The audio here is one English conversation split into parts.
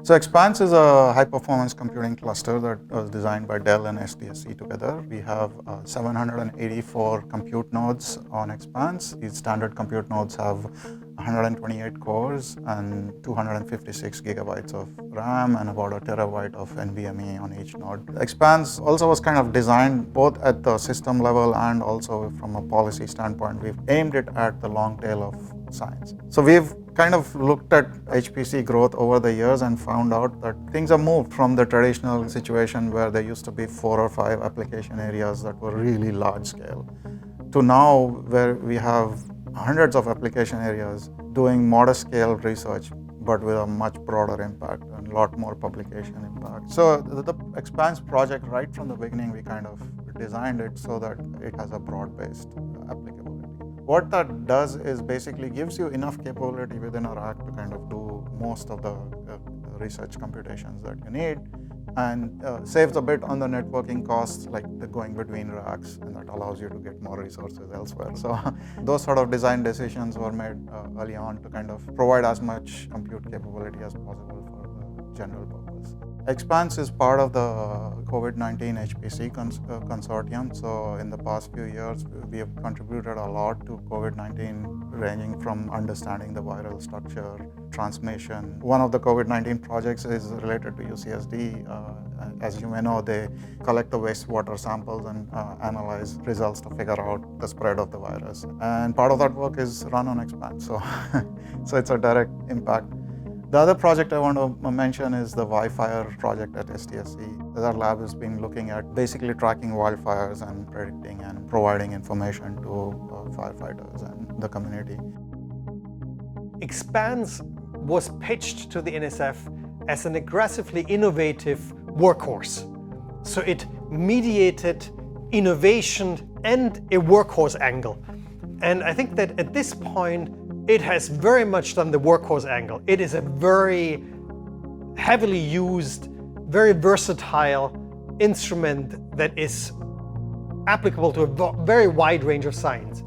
So Expanse is a high-performance computing cluster that was designed by Dell and SDSC together. We have 784 compute nodes on Expanse. These standard compute nodes have 128 cores and 256 gigabytes of RAM and about a terabyte of NVMe on each node. Expanse also was kind of designed both at the system level and also from a policy standpoint. We've aimed it at the long tail of science. So we've kind of looked at HPC growth over the years and found out that things have moved from the traditional situation where there used to be 4 or 5 application areas that were really large scale to now where we have hundreds of application areas doing modest scale research but with a much broader impact and a lot more publication impact. So the Expanse project, right from the beginning, we kind of designed it so that it has a broad-based applicability. What that does is basically gives you enough capability within a rack to kind of do most of the research computations that you need, and saves a bit on the networking costs, like the going between racks, and that allows you to get more resources elsewhere. So those sort of design decisions were made early on to kind of provide as much compute capability as possible for the general purpose. Expanse is part of the COVID-19 HPC consortium. So in the past few years, we have contributed a lot to COVID-19, ranging from understanding the viral structure, transmission. One of the COVID-19 projects is related to UCSD. As you may know, they collect the wastewater samples and analyze results to figure out the spread of the virus. And part of that work is run on Expanse. So it's a direct impact. The other project I want to mention is the wildfire project at SDSC. Our lab has been looking at basically tracking wildfires and predicting and providing information to firefighters and the community. Expanse was pitched to the NSF as an aggressively innovative workhorse. So it mediated innovation and a workhorse angle. And I think that at this point, it has very much done the workhorse angle. It is a very heavily used, very versatile instrument that is applicable to a very wide range of science.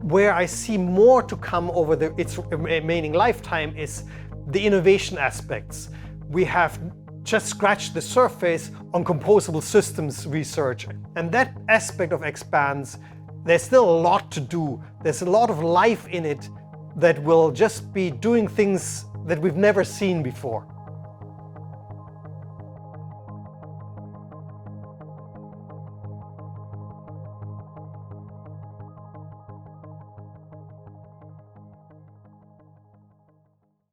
Where I see more to come over its remaining lifetime is the innovation aspects. We have just scratched the surface on composable systems research. And that aspect of Expanse, there's still a lot to do. There's a lot of life in it that will just be doing things that we've never seen before.